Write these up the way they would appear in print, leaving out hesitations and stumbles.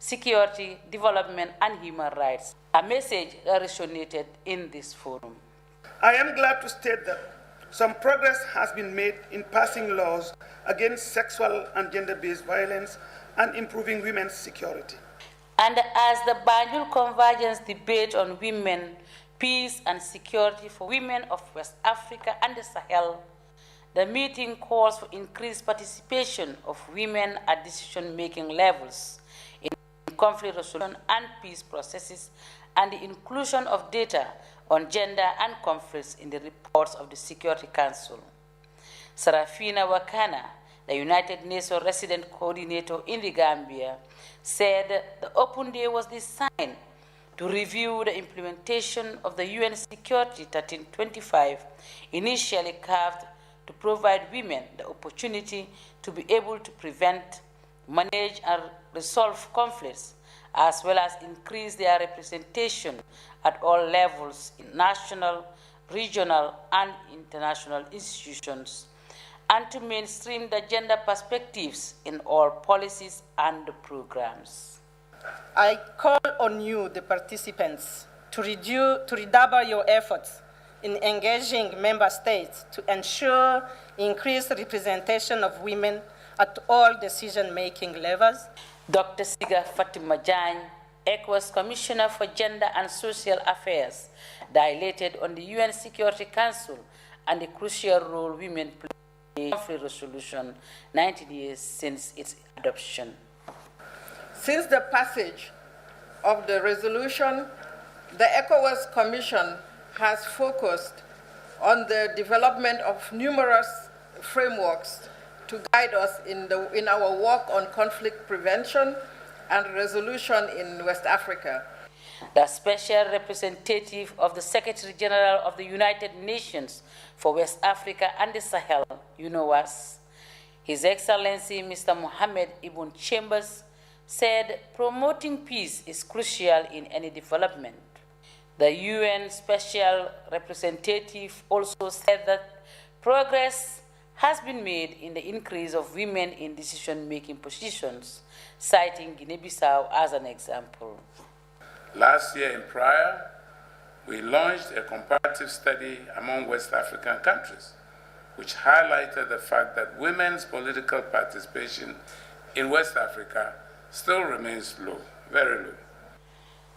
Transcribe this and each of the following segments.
security, development, and human rights, a message that resonated in this forum. I am glad to state that some progress has been made in passing laws against sexual and gender-based violence and improving women's security. And as the Banjul Convergence debate on women, peace and security for women of West Africa and the Sahel, the meeting calls for increased participation of women at decision-making levels in conflict resolution and peace processes, and the inclusion of data on gender and conflicts in the reports of the Security Council. Sarafina Wakana, the United Nations Resident Coordinator in the Gambia, said the Open Day was designed to review the implementation of the UN Security 1325, initially carved to provide women the opportunity to be able to prevent, manage, and resolve conflicts, as well as increase their representation at all levels in national, regional, and international institutions, and to mainstream the gender perspectives in all policies and programs. I call on you, the participants, to redouble your efforts in engaging member states to ensure increased representation of women at all decision-making levels. Dr. Siga Fatima Jan, ECOWAS Commissioner for Gender and Social Affairs, dilated on the UN Security Council and the crucial role women play in conflict resolution 19 years since its adoption. Since the passage of the resolution, the ECOWAS Commission has focused on the development of numerous frameworks to guide us in our work on conflict prevention and resolution in West Africa. The Special Representative of the Secretary General of the United Nations for West Africa and the Sahel, UNOWAS, His Excellency Mr. Mohamed Ibn Chambers, said promoting peace is crucial in any development. The UN Special Representative also said that progress has been made in the increase of women in decision-making positions, citing Guinea-Bissau as an example. Last year in Praia, we launched a comparative study among West African countries, which highlighted the fact that women's political participation in West Africa still remains low, very low.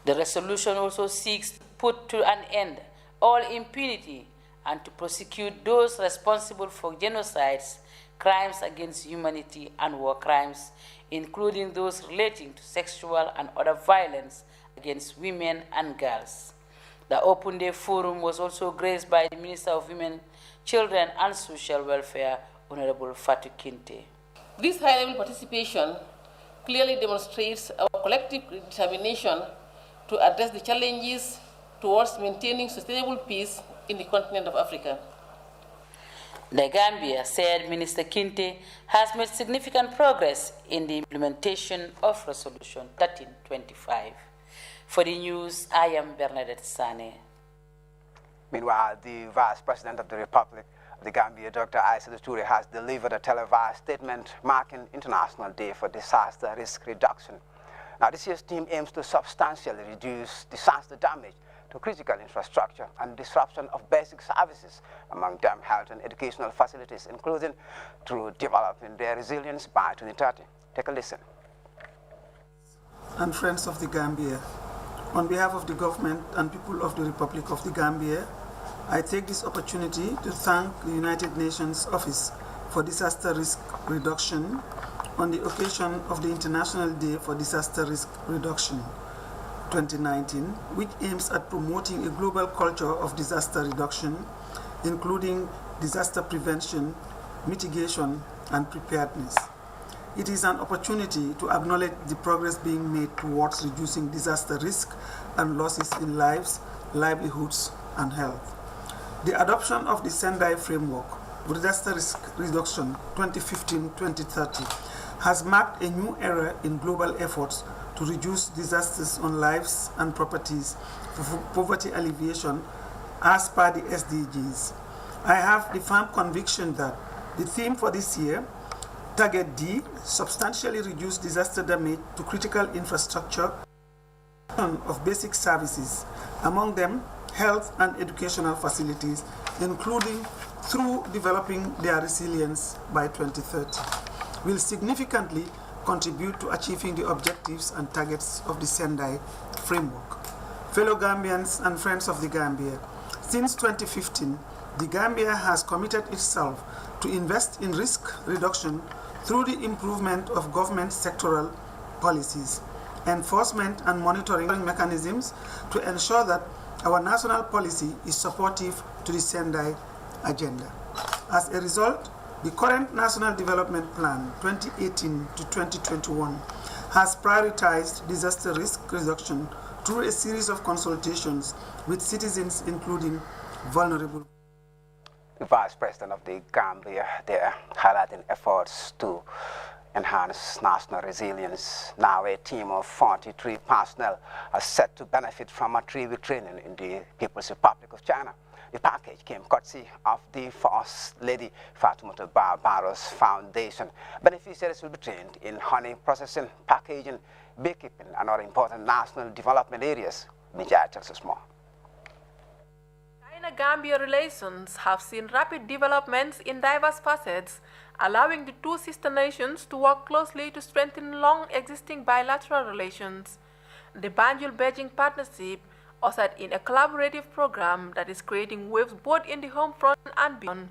The resolution also seeks to put to an end all impunity and to prosecute those responsible for genocides, crimes against humanity, and war crimes, including those relating to sexual and other violence against women and girls. The Open Day Forum was also graced by the Minister of Women, Children and Social Welfare, Honorable Fatou Kinte. This high-level participation clearly demonstrates our collective determination to address the challenges towards maintaining sustainable peace in the continent of Africa. The Gambia, said Minister Kinte, has made significant progress in the implementation of Resolution 1325. For the news, I am Bernadette Sane. Meanwhile, the Vice President of the Republic of the Gambia, Dr. Aissatou Touré, has delivered a televised statement marking International Day for Disaster Risk Reduction. Now, this year's theme aims to substantially reduce disaster damage to critical infrastructure and disruption of basic services, among them health and educational facilities, including through developing their resilience by 2030. Take a listen. And friends of the Gambia, on behalf of the government and people of the Republic of the Gambia, I take this opportunity to thank the United Nations Office for Disaster Risk Reduction on the occasion of the International Day for Disaster Risk Reduction 2019, which aims at promoting a global culture of disaster reduction, including disaster prevention, mitigation, and preparedness. It is an opportunity to acknowledge the progress being made towards reducing disaster risk and losses in lives, livelihoods, and health. The adoption of the Sendai Framework for Disaster Risk Reduction 2015-2030 has marked a new era in global efforts to reduce disasters on lives and properties for poverty alleviation as per the SDGs. I have the firm conviction that the theme for this year, Target D, substantially reduce disaster damage to critical infrastructure of basic services, among them health and educational facilities, including through developing their resilience by 2030, will significantly contribute to achieving the objectives and targets of the Sendai framework. Fellow Gambians and friends of the Gambia, since 2015, the Gambia has committed itself to invest in risk reduction through the improvement of government sectoral policies, enforcement and monitoring mechanisms to ensure that our national policy is supportive to the Sendai agenda. As a result, the current National Development Plan 2018 to 2021 has prioritized disaster risk reduction through a series of consultations with citizens, including vulnerable. The Vice President of the Gambia there highlighting efforts to enhance national resilience. Now a team of 43 personnel are set to benefit from a 3-week training in the People's Republic of China. The package came courtesy of the First Lady Fatoumata Barrow's Foundation. Beneficiaries will be trained in honey processing, packaging, beekeeping, and other important national development areas. Mijay tells us more. China-Gambia relations have seen rapid developments in diverse facets, allowing the two sister nations to work closely to strengthen long-existing bilateral relations. The Banjul-Beijing partnership ushered in a collaborative program that is creating waves both in the home front and beyond,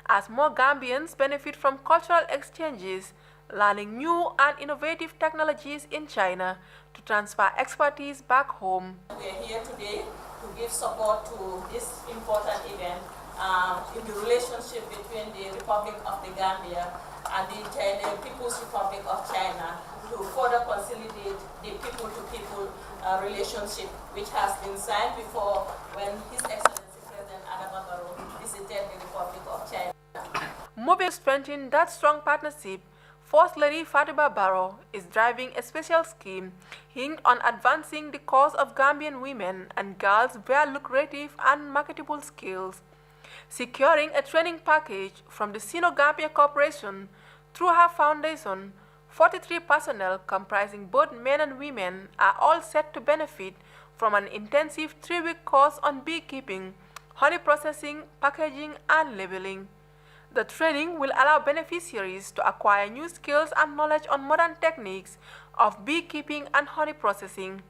as more Gambians benefit from cultural exchanges, learning new and innovative technologies in China to transfer expertise back home. We are here today to give support to this important event in the relationship between the Republic of the Gambia and the People's Republic of China to further consolidate the people-to-people relationship, which has been signed before when His Excellency President Adama Barrow visited the Republic of China. Moving to strengthen that strong partnership, First Lady Fatoumata Barrow is driving a special scheme hinged on advancing the cause of Gambian women and girls via lucrative and marketable skills. Securing a training package from the Sino-Gambian Corporation through her foundation, 43 personnel comprising both men and women are all set to benefit from an intensive 3-week course on beekeeping, honey processing, packaging, and labeling. The training will allow beneficiaries to acquire new skills and knowledge on modern techniques of beekeeping and honey processing.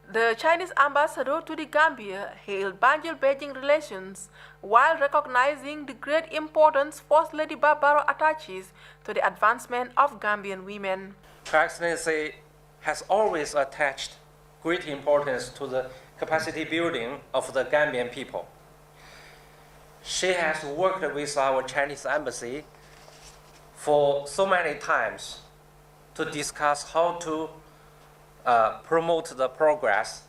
The Chinese ambassador to the Gambia hailed Banjul-Beijing relations while recognizing the great importance First Lady Barrow attaches to the advancement of Gambian women. Her Excellency has always attached great importance to the capacity building of the Gambian people. She has worked with our Chinese embassy for so many times to discuss how to promote the progress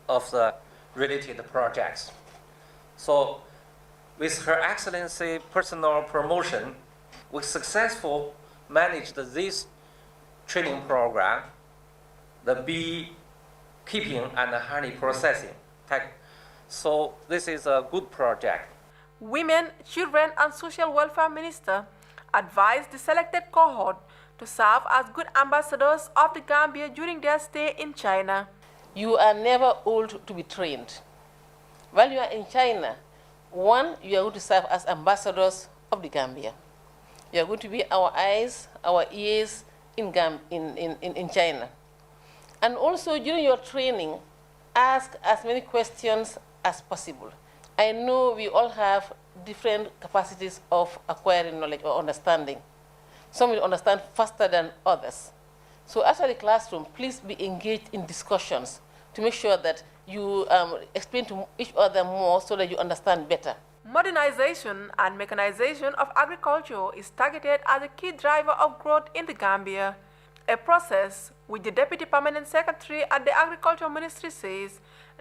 of the related projects. So with Her Excellency personal promotion, we successfully managed this training program, the beekeeping and the honey processing. So this is a good project. Women, Children and Social Welfare Minister advised the selected cohort to serve as good ambassadors of the Gambia during their stay in China. You are never old to be trained. While you are in China, one, you are going to serve as ambassadors of the Gambia. You are going to be our eyes, our ears in China. And also during your training, ask as many questions as possible. I know we all have different capacities of acquiring knowledge or understanding. Some will understand faster than others. So after the classroom, please be engaged in discussions to make sure that you explain to each other more so that you understand better. Modernization and mechanization of agriculture is targeted as a key driver of growth in the Gambia, a process which the Deputy Permanent Secretary at the Agriculture Ministry says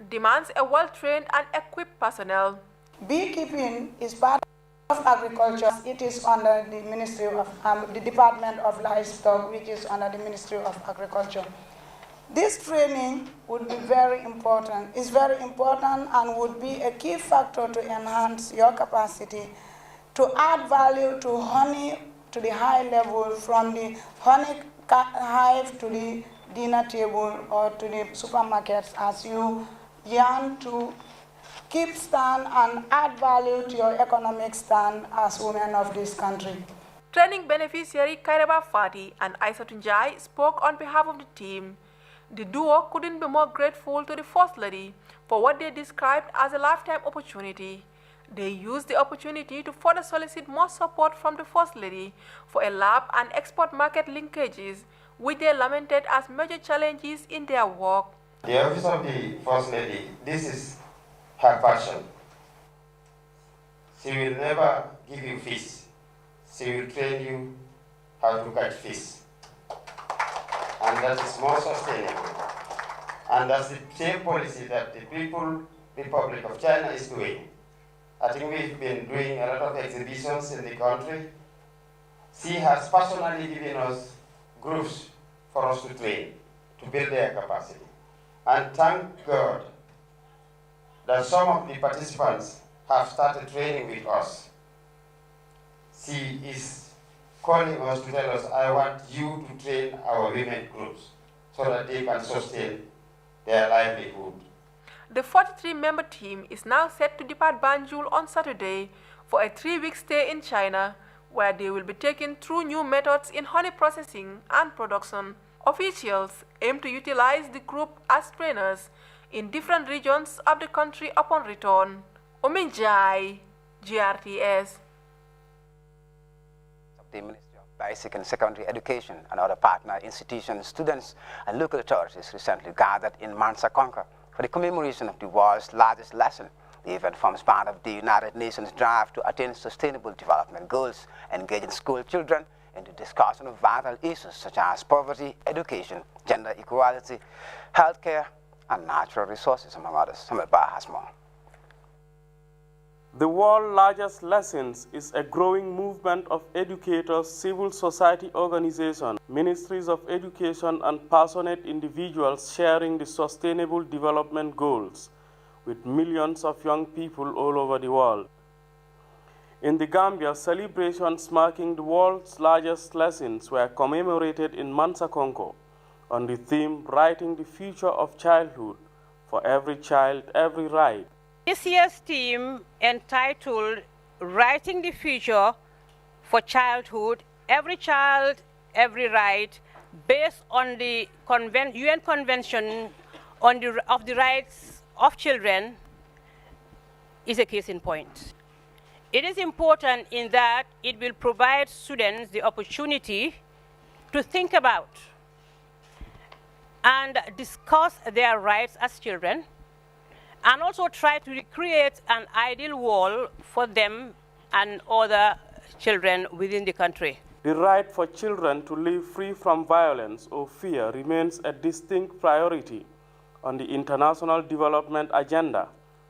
demands a well-trained and equipped personnel. Beekeeping is part of agriculture. It is under the Ministry of the Department of Livestock, which is under the Ministry of Agriculture. This training would be very important. It's very important and would be a key factor to enhance your capacity to add value to honey to the high level, from the honey hive to the dinner table or to the supermarkets, as you yearn to keep stand and add value to your economic stand as women of this country. Training beneficiary Kairaba Fati and Aissatou Njai spoke on behalf of the team. The duo couldn't be more grateful to the First Lady for what they described as a lifetime opportunity. They used the opportunity to further solicit more support from the First Lady for a lab and export market linkages, which they lamented as major challenges in their work. The office of the First Lady, this is her passion. She will never give you fish. She will train you how to catch fish. And that is more sustainable. And that's the same policy that the Republic of China is doing. I think we've been doing a lot of exhibitions in the country. She has personally given us groups for us to train, to build their capacity. And thank God that some of the participants have started training with us. She is calling us to tell us, I want you to train our women groups so that they can sustain their livelihood. The 43-member team is now set to depart Banjul on Saturday for a 3-week stay in China, where they will be taken through new methods in honey processing and production. Officials aim to utilize the group as trainers in different regions of the country upon return. Ominjai, GRTS. The Ministry of Basic and Secondary Education and other partner institutions, students, and local authorities recently gathered in Mansa Conca for the commemoration of the world's largest lesson. The event forms part of the United Nations drive to attain sustainable development goals, engaging school children in the discussion of vital issues such as poverty, education, gender equality, healthcare, and natural resources, among others. Samuel Ba has more. The world's largest lessons is a growing movement of educators, civil society organizations, ministries of education, and passionate individuals sharing the sustainable development goals with millions of young people all over the world. In the Gambia, celebrations marking the world's largest lessons were commemorated in Mansa Conco on the theme Writing the Future of Childhood, for every child, every right. This year's theme, entitled Writing the Future for Childhood, Every Child, Every Right, based on the UN Convention of the Rights of Children, is a case in point. It is important in that it will provide students the opportunity to think about and discuss their rights as children, and also try to recreate an ideal world for them and other children within the country. The right for children to live free from violence or fear remains a distinct priority on the international development agenda.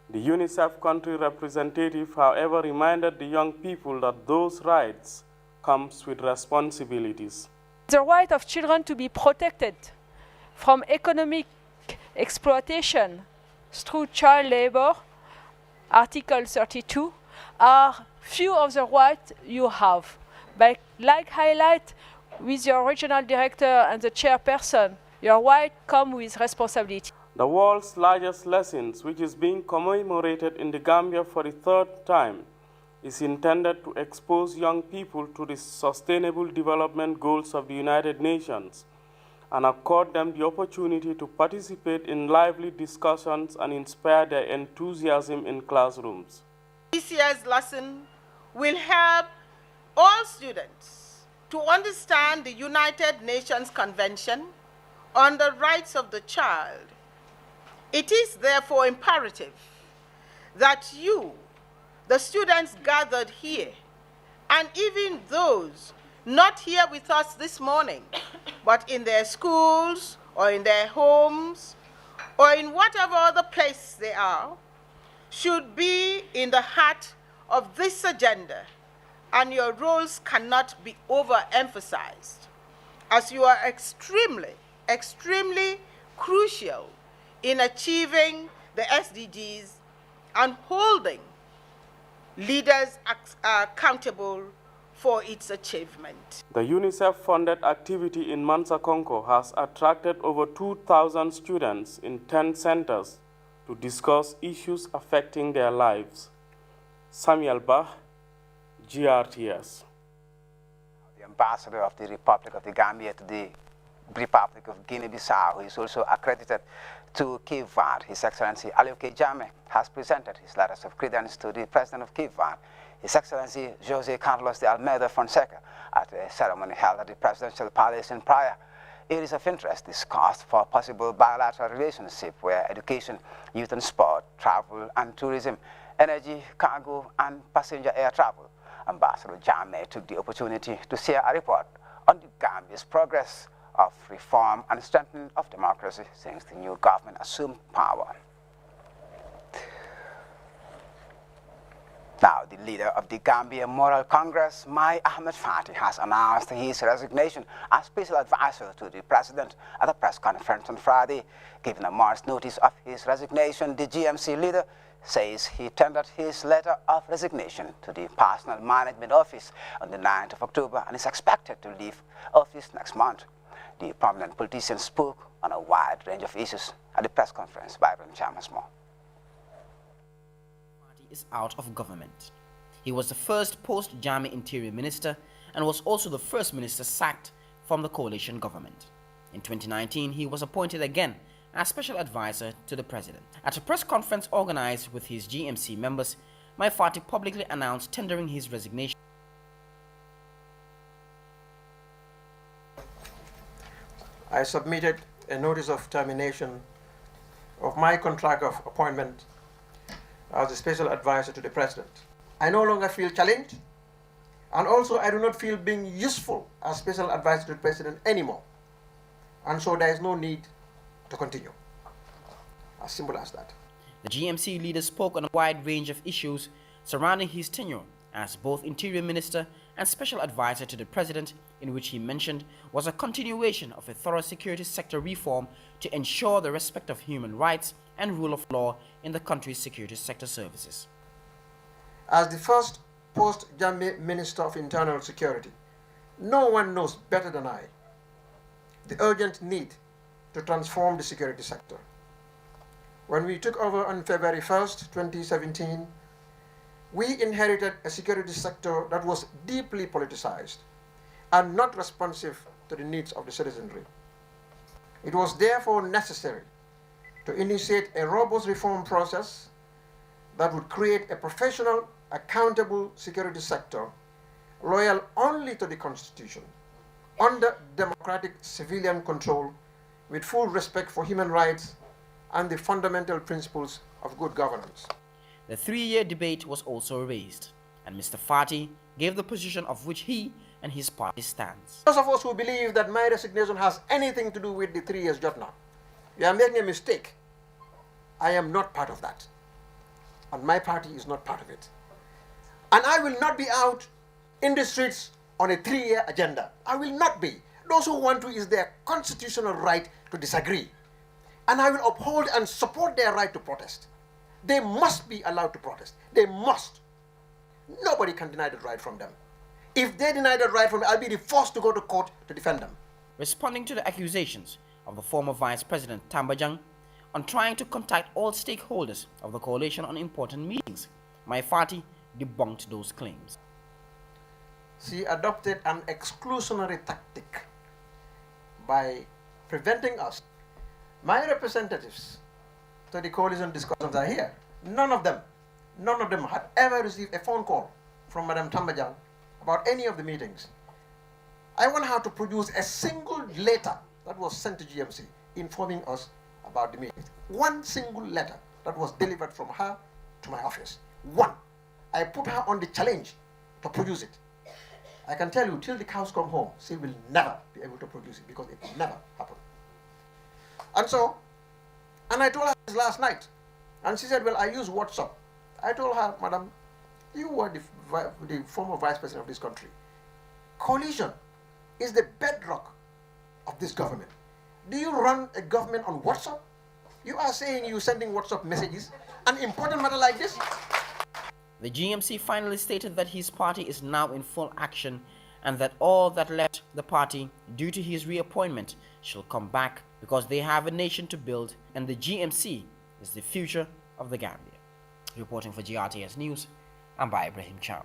The UNICEF country representative, however, reminded the young people that those rights comes with responsibilities. The right of children to be protected from economic exploitation through child labor, Article 32, are few of the rights you have. But like highlight with your regional director and the chairperson, your right come with responsibility. The world's largest lessons, which is being commemorated in the Gambia for the 3rd time, is intended to expose young people to the sustainable development goals of the United Nations and accord them the opportunity to participate in lively discussions and inspire their enthusiasm in classrooms. This year's lesson will help all students to understand the United Nations Convention on the Rights of the Child. It is therefore imperative that you, the students gathered here, and even those not here with us this morning, but in their schools or in their homes or in whatever other place they are, should be in the heart of this agenda, and your roles cannot be overemphasized, as you are extremely, extremely crucial in achieving the SDGs and holding leaders accountable for its achievement. The UNICEF-funded activity in Mansa Konko has attracted over 2,000 students in 10 centers to discuss issues affecting their lives. Samuel Bach, GRTS. The ambassador of the Republic of the Gambia to the Republic of Guinea-Bissau, who is also accredited to Cape Verde, His Excellency Aliou K. Jammeh, has presented his letters of credence to the President of Cape Verde, His Excellency José Carlos de Almeida Fonseca, at a ceremony held at the Presidential Palace in Praia. Areas of interest discussed for possible bilateral relationship where education, youth and sport, travel and tourism, energy, cargo and passenger air travel. Ambassador Jammeh took the opportunity to share a report on the Gambia's progress of reform and strengthening of democracy since the new government assumed power. Now, the leader of the Gambia Moral Congress, Mai Ahmed Fati, has announced his resignation as special advisor to the president at a press conference on Friday. Given a month's notice of his resignation, the GMC leader says he tendered his letter of resignation to the Personal Management Office on the 9th of October and is expected to leave office next month. The prominent politician spoke on a wide range of issues at the press conference. Byron Chalmers more. Is out of government. He was the first post-Jammeh Interior Minister and was also the first minister sacked from the coalition government. In 2019, he was appointed again as special advisor to the president. At a press conference organized with his GMC members, Mai Fati publicly announced tendering his resignation. I submitted a notice of termination of my contract of appointment as a special advisor to the president. I no longer feel challenged, and also I do not feel being useful as special advisor to the president anymore. And so there is no need to continue. As simple as that. The GMC leader spoke on a wide range of issues surrounding his tenure as both Interior Minister and Special Advisor to the President, in which he mentioned was a continuation of a thorough security sector reform to ensure the respect of human rights and rule of law in the country's security sector services. As the first post-Jammeh Minister of Internal Security, no one knows better than I the urgent need to transform the security sector. When we took over on February 1st, 2017, we inherited a security sector that was deeply politicized and not responsive to the needs of the citizenry. It was therefore necessary to initiate a robust reform process that would create a professional, accountable security sector loyal only to the Constitution, under democratic civilian control, with full respect for human rights and the fundamental principles of good governance. The 3-year debate was also raised, and Mr. Fati gave the position of which he and his party stands. Those of us who believe that my resignation has anything to do with the 3 years job now, we are making a mistake. I am not part of that, and my party is not part of it. And I will not be out in the streets on a 3-year agenda. I will not be. Those who want to, is their constitutional right to disagree. And I will uphold and support their right to protest. They must be allowed to protest. They must. Nobody can deny that right from them. If they deny that right from me, I'll be forced to go to court to defend them. Responding to the accusations of the former Vice President Tambajang on trying to contact all stakeholders of the coalition on important meetings, Mai Fati debunked those claims. She adopted an exclusionary tactic by preventing us. My representatives to the coalition discussions are here. None of them had ever received a phone call from Madam Tambajang about any of the meetings. I want her to produce a single letter that was sent to GMC informing us about the meetings. One single letter that was delivered from her to my office. One. I put her on the challenge to produce it. I can tell you, till the cows come home, she will never be able to produce it because it will never happen. And I told her this last night, and she said, well, I use WhatsApp. I told her, Madam, you were the former Vice President of this country. Coalition is the bedrock of this government. Do you run a government on WhatsApp? You are saying you're sending WhatsApp messages, an important matter like this? The GMC finally stated that his party is now in full action and that all that left the party due to his reappointment shall come back because they have a nation to build and the GMC is the future of the Gambia. Reporting for GRTS News, I'm by Ibrahim Cham.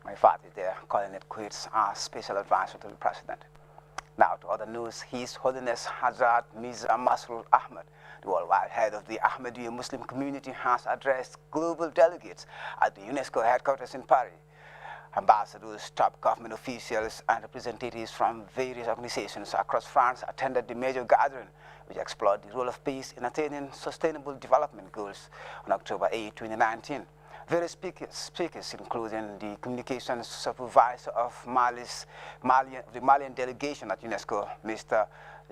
My father there, calling it quits, our special advisor to the president. Now to other news, His Holiness Hazrat Mirza Masroor Ahmad, the worldwide head of the Ahmadiyya Muslim community, has addressed global delegates at the UNESCO headquarters in Paris. Ambassadors, top government officials, and representatives from various organizations across France attended the major gathering, which explored the role of peace in attaining sustainable development goals on October 8, 2019. Various speakers, including the communications supervisor of the Malian delegation at UNESCO, Mr.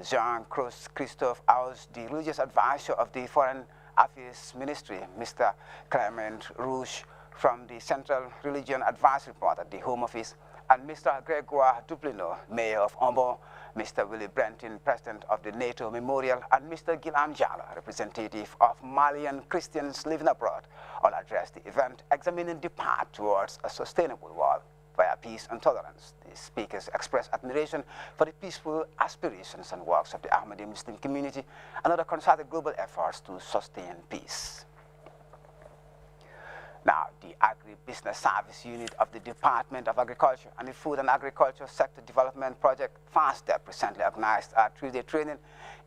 Jean-Christophe Aus, the religious advisor of the Foreign Affairs Ministry, Mr. Clement Rouge, from the Central Religion Advisory Board at the Home Office, and Mr. Gregoire Duplino, Mayor of Ombo, Mr. Willie Brenton, President of the NATO Memorial, and Mr. Guillaume Jala, representative of Malian Christians living abroad, all addressed the event examining the path towards a sustainable world via peace and tolerance. The speakers expressed admiration for the peaceful aspirations and works of the Ahmadiyya Muslim community and other concerted global efforts to sustain peace. Now, the Agribusiness Service Unit of the Department of Agriculture and the Food and Agriculture Sector Development Project, FASTEP, recently organized a 3-day training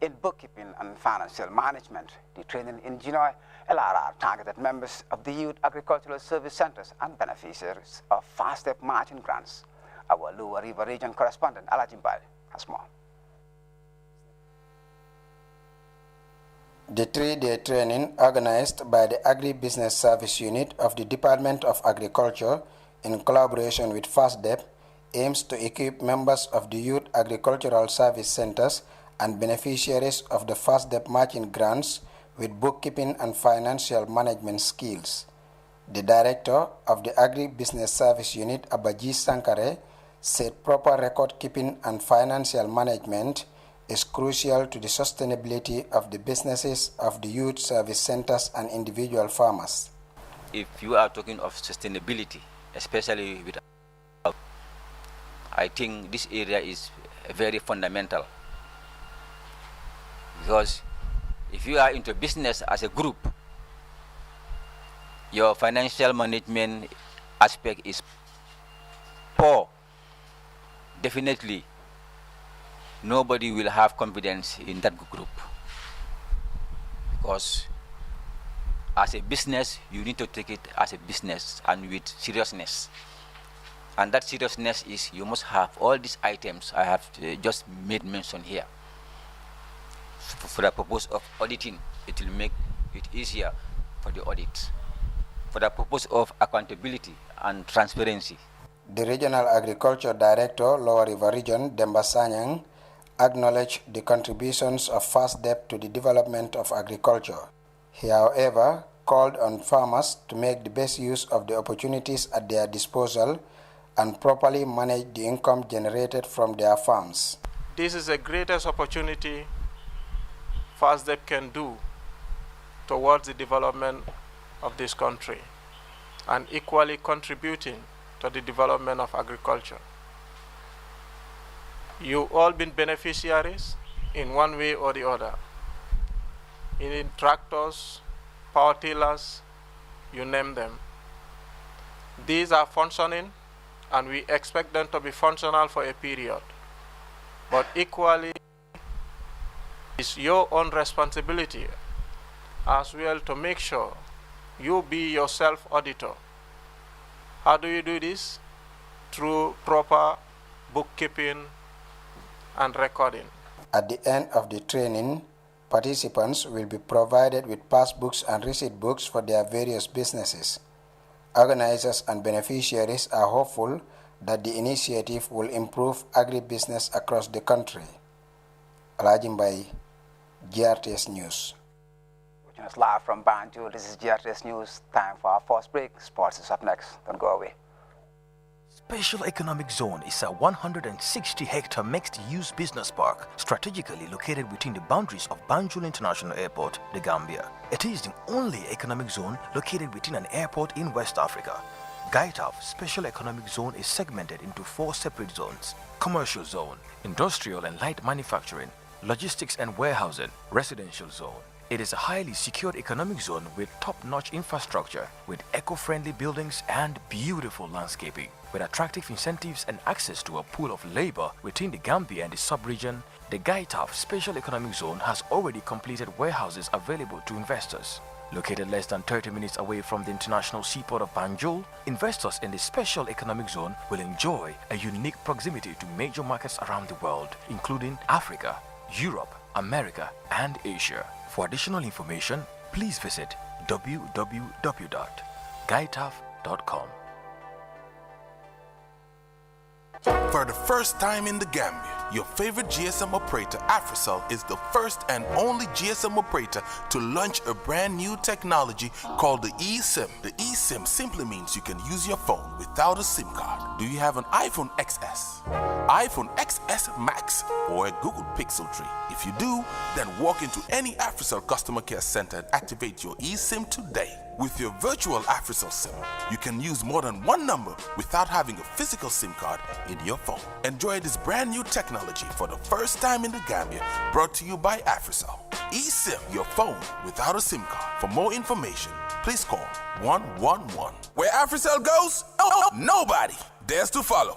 in bookkeeping and financial management. The training in Genoa, LRR targeted members of the Youth Agricultural Service Centers and beneficiaries of FASTEP matching grants. Our Lower River Region correspondent, Alajimbai, has more. The 3-day training, organized by the Agribusiness Service Unit of the Department of Agriculture in collaboration with FASDEP, aims to equip members of the Youth Agricultural Service Centers and beneficiaries of the FASDEP matching grants with bookkeeping and financial management skills. The director of the Agribusiness Service Unit, Abaji Sankare, said proper record keeping and financial management is crucial to the sustainability of the businesses of the youth service centers and individual farmers. If you are talking of sustainability, especially with, I think this area is very fundamental, because if you are into business as a group, your financial management aspect is poor. Definitely nobody will have confidence in that group, because as a business you need to take it as a business and with seriousness, and that seriousness is you must have all these items I have just made mention here. For the purpose of auditing, it will make it easier for the audit. For the purpose of accountability and transparency. The Regional Agriculture Director, Lower River Region, Demba Sanyang, acknowledged the contributions of FASDEP to the development of agriculture. He, however, called on farmers to make the best use of the opportunities at their disposal and properly manage the income generated from their farms. This is the greatest opportunity FASDEP can do towards the development of this country and equally contributing to the development of agriculture. You've all been beneficiaries in one way or the other. In tractors, power tillers, you name them. These are functioning and we expect them to be functional for a period. But equally, it's your own responsibility as well to make sure you be your self-auditor. How do you do this? Through proper bookkeeping and recording. At the end of the training, participants will be provided with passbooks and receipt books for their various businesses. Organizers and beneficiaries are hopeful that the initiative will improve agribusiness across the country. Alajimbai, GRTS News. Live from Banjul, this is GRTS News. Time for our first break. Sports is up next. Don't go away. Special Economic Zone is a 160-hectare mixed-use business park strategically located within the boundaries of Banjul International Airport, the Gambia. It is the only economic zone located within an airport in West Africa. Gaitaf Special Economic Zone is segmented into 4 separate zones: Commercial Zone, Industrial and Light Manufacturing, Logistics and Warehousing, Residential Zone. It is a highly secured economic zone with top-notch infrastructure, with eco-friendly buildings and beautiful landscaping. With attractive incentives and access to a pool of labor within the Gambia and the sub-region, the Gaitaf Special Economic Zone has already completed warehouses available to investors. Located less than 30 minutes away from the international seaport of Banjul, investors in the Special Economic Zone will enjoy a unique proximity to major markets around the world, including Africa, Europe, America, and Asia. For additional information, please visit www.gaitaf.com. For the first time in the Gambia, your favorite GSM operator, Africell, is the first and only GSM operator to launch a brand new technology called the eSIM. The eSIM simply means you can use your phone without a SIM card. Do you have an iPhone XS, iPhone XS Max, or a Google Pixel 3? If you do, then walk into any Africell customer care center and activate your eSIM today. With your virtual Africell SIM, you can use more than one number without having a physical SIM card in your phone. Enjoy this brand new technology for the first time in the Gambia, brought to you by Africell. eSIM, your phone without a SIM card. For more information, please call 111. Where Africell goes, nobody dares to follow.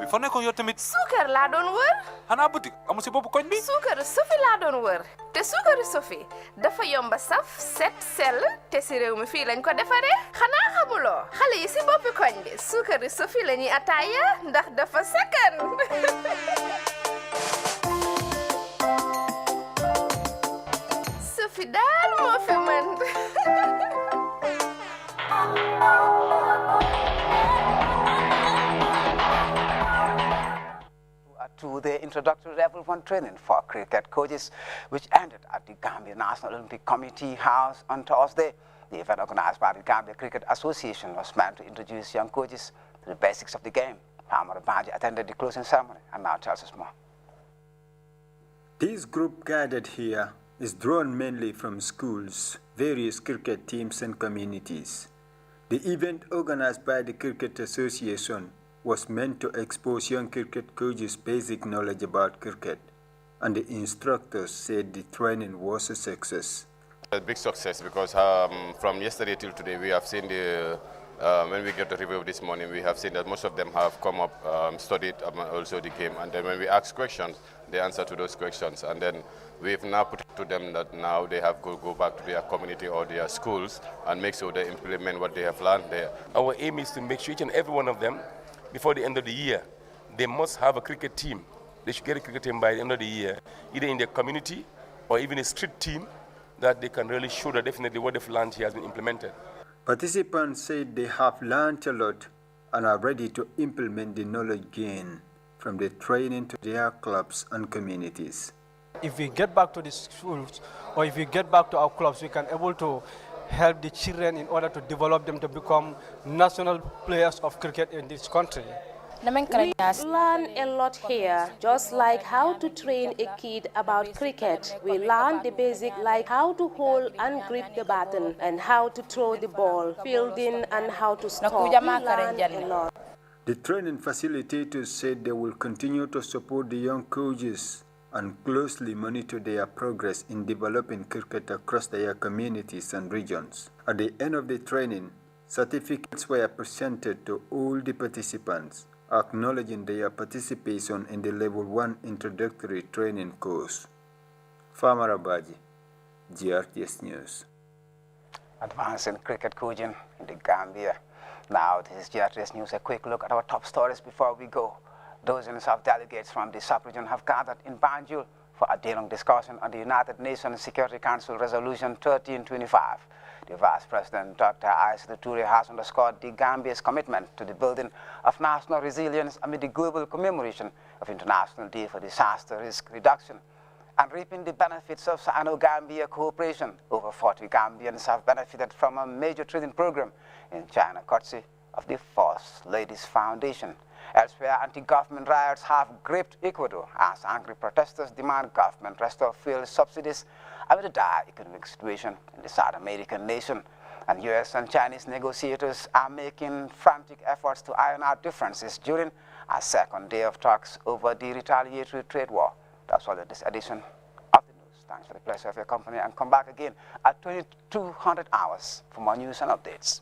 Fan ko yow tamit suukar laa doon wër xanaa boutique amu si boppu koñ bi suukar Sofi laa doon wër te suukar Sofi dafa yomba saf set sell te si réew mi fii lañ ko defaree xanaa xamuloo xale yi si boppi koñ bi suukar Sofi la ñuy ataaya ndax dafa sakkan Sofi daal moo fi mën to the introductory level 1 training for cricket coaches, which ended at the Gambia National Olympic Committee House on Thursday. The event organized by the Gambia Cricket Association was meant to introduce young coaches to the basics of the game. Hamad Baji attended the closing ceremony and now tells us more. This group gathered here is drawn mainly from schools, various cricket teams and communities. The event organized by the Cricket Association was meant to expose young cricket coaches basic knowledge about cricket, and the instructors said the training was a success. A big success because from yesterday till today we have seen the, when we get the review this morning, we have seen that most of them have come up, studied also the game, and then when we ask questions, they answer to those questions, and then we've now put it to them that now they have to go back to their community or their schools and make sure they implement what they have learned there. Our aim is to make sure each and every one of them, before the end of the year, they must have a cricket team. They should get a cricket team by the end of the year, either in their community or even a street team, that they can really show that definitely what they've learned here has been implemented. Participants said they have learned a lot and are ready to implement the knowledge gained from the training to their clubs and communities. If we get back to the schools or if we get back to our clubs, we can able to help the children in order to develop them to become national players of cricket in this country. We learn a lot here, just like how to train a kid about cricket. We learn the basic like how to hold and grip the baton and how to throw the ball, fielding and how to stop. We learn a lot. The training facilitators said they will continue to support the young coaches and closely monitor their progress in developing cricket across their communities and regions. At the end of the training, certificates were presented to all the participants, acknowledging their participation in the Level 1 introductory training course. Farmer Abaji, GRTS News. Advancing cricket coaching in the Gambia. Now, this is GRTS News. A quick look at our top stories before we go. Dozens of delegates from the sub-region have gathered in Banjul for a day-long discussion on the United Nations Security Council Resolution 1325. The Vice President, Dr. Aissatou Touré, has underscored the Gambia's commitment to the building of national resilience amid the global commemoration of International Day for Disaster Risk Reduction and reaping the benefits of Sino-Gambia cooperation. Over 40 Gambians have benefited from a major training program in China, courtesy of the First Ladies Foundation. Elsewhere, anti-government riots have gripped Ecuador as angry protesters demand government restore fuel subsidies amid a dire economic situation in the South American nation. And U.S. and Chinese negotiators are making frantic efforts to iron out differences during a second day of talks over the retaliatory trade war. That's all in this edition of the news. Thanks for the pleasure of your company, and come back again at 2200 hours for more news and updates.